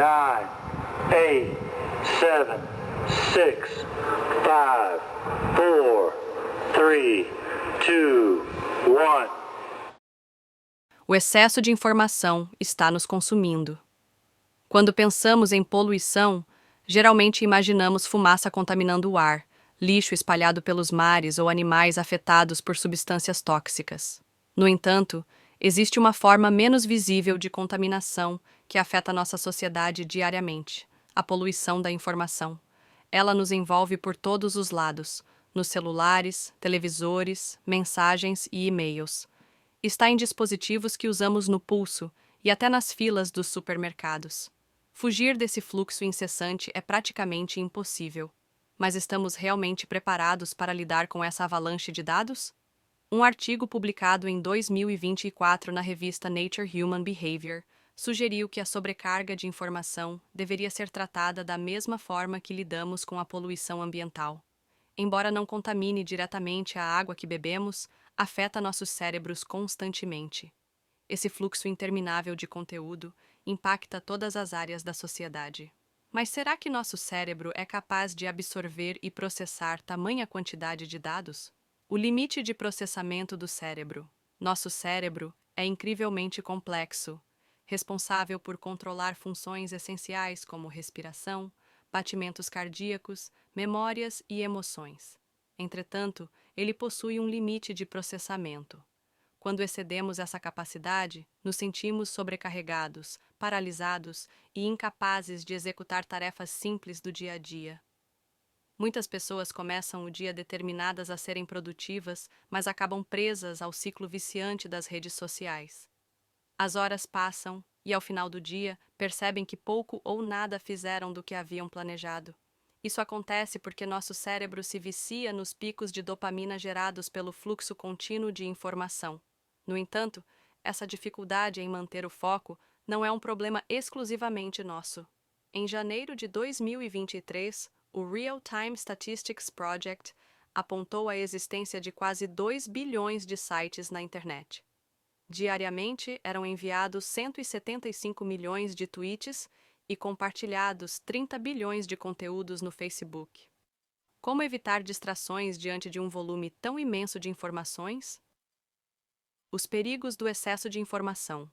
9, 8, 7, 6, 5, 4, 3, 2, 1. O excesso de informação está nos consumindo. Quando pensamos em poluição, geralmente imaginamos fumaça contaminando o ar, lixo espalhado pelos mares ou animais afetados por substâncias tóxicas. No entanto, existe uma forma menos visível de contaminação que afeta nossa sociedade diariamente: a poluição da informação. Ela nos envolve por todos os lados, nos celulares, televisores, mensagens e e-mails. Está em dispositivos que usamos no pulso e até nas filas dos supermercados. Fugir desse fluxo incessante é praticamente impossível. Mas estamos realmente preparados para lidar com essa avalanche de dados? Um artigo publicado em 2024 na revista Nature Human Behavior sugeriu que a sobrecarga de informação deveria ser tratada da mesma forma que lidamos com a poluição ambiental. Embora não contamine diretamente a água que bebemos, afeta nossos cérebros constantemente. Esse fluxo interminável de conteúdo impacta todas as áreas da sociedade. Mas será que nosso cérebro é capaz de absorver e processar tamanha quantidade de dados? O limite de processamento do cérebro. Nosso cérebro é incrivelmente complexo, responsável por controlar funções essenciais como respiração, batimentos cardíacos, memórias e emoções. Entretanto, ele possui um limite de processamento. Quando excedemos essa capacidade, nos sentimos sobrecarregados, paralisados e incapazes de executar tarefas simples do dia a dia. Muitas pessoas começam o dia determinadas a serem produtivas, mas acabam presas ao ciclo viciante das redes sociais. As horas passam e, ao final do dia, percebem que pouco ou nada fizeram do que haviam planejado. Isso acontece porque nosso cérebro se vicia nos picos de dopamina gerados pelo fluxo contínuo de informação. No entanto, essa dificuldade em manter o foco não é um problema exclusivamente nosso. Em janeiro de 2023, o Real-Time Statistics Project apontou a existência de quase 2 bilhões de sites na internet. Diariamente eram enviados 175 milhões de tweets e compartilhados 30 bilhões de conteúdos no Facebook. Como evitar distrações diante de um volume tão imenso de informações? Os perigos do excesso de informação.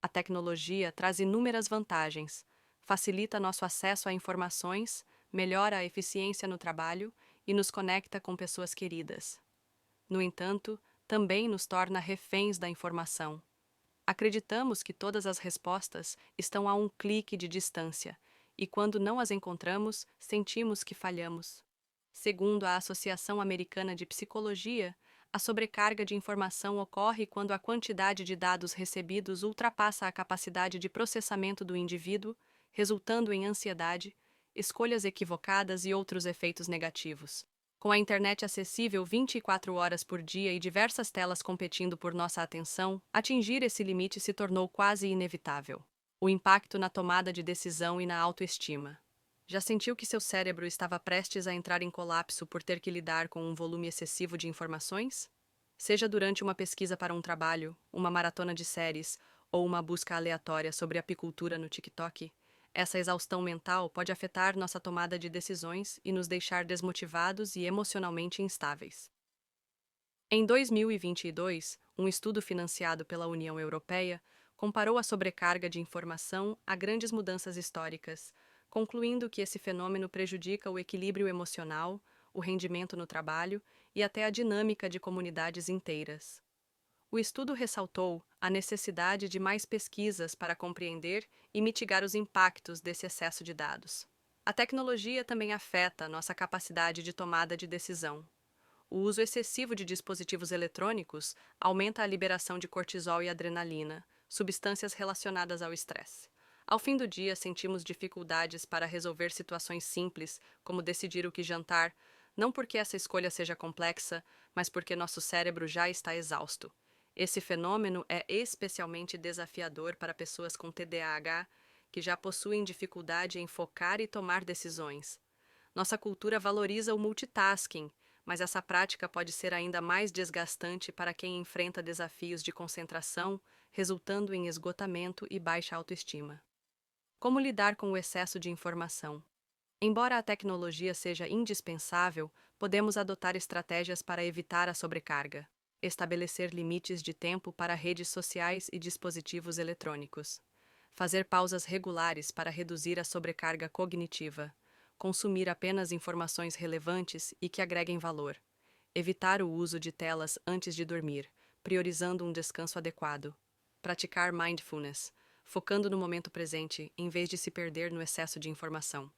A tecnologia traz inúmeras vantagens, facilita nosso acesso a informações, melhora a eficiência no trabalho e nos conecta com pessoas queridas. No entanto, também nos torna reféns da informação. Acreditamos que todas as respostas estão a um clique de distância, e quando não as encontramos, sentimos que falhamos. Segundo a Associação Americana de Psicologia, a sobrecarga de informação ocorre quando a quantidade de dados recebidos ultrapassa a capacidade de processamento do indivíduo, resultando em ansiedade, escolhas equivocadas e outros efeitos negativos. Com a internet acessível 24 horas por dia e diversas telas competindo por nossa atenção, atingir esse limite se tornou quase inevitável. O impacto na tomada de decisão e na autoestima. Já sentiu que seu cérebro estava prestes a entrar em colapso por ter que lidar com um volume excessivo de informações? Seja durante uma pesquisa para um trabalho, uma maratona de séries ou uma busca aleatória sobre apicultura no TikTok, essa exaustão mental pode afetar nossa tomada de decisões e nos deixar desmotivados e emocionalmente instáveis. Em 2022, um estudo financiado pela União Europeia comparou a sobrecarga de informação a grandes mudanças históricas, concluindo que esse fenômeno prejudica o equilíbrio emocional, o rendimento no trabalho e até a dinâmica de comunidades inteiras. O estudo ressaltou a necessidade de mais pesquisas para compreender e mitigar os impactos desse excesso de dados. A tecnologia também afeta nossa capacidade de tomada de decisão. O uso excessivo de dispositivos eletrônicos aumenta a liberação de cortisol e adrenalina, substâncias relacionadas ao estresse. Ao fim do dia, sentimos dificuldades para resolver situações simples, como decidir o que jantar, não porque essa escolha seja complexa, mas porque nosso cérebro já está exausto. Esse fenômeno é especialmente desafiador para pessoas com TDAH, que já possuem dificuldade em focar e tomar decisões. Nossa cultura valoriza o multitasking, mas essa prática pode ser ainda mais desgastante para quem enfrenta desafios de concentração, resultando em esgotamento e baixa autoestima. Como lidar com o excesso de informação? Embora a tecnologia seja indispensável, podemos adotar estratégias para evitar a sobrecarga. Estabelecer limites de tempo para redes sociais e dispositivos eletrônicos. Fazer pausas regulares para reduzir a sobrecarga cognitiva. Consumir apenas informações relevantes e que agreguem valor. Evitar o uso de telas antes de dormir, priorizando um descanso adequado. Praticar mindfulness, focando no momento presente em vez de se perder no excesso de informação.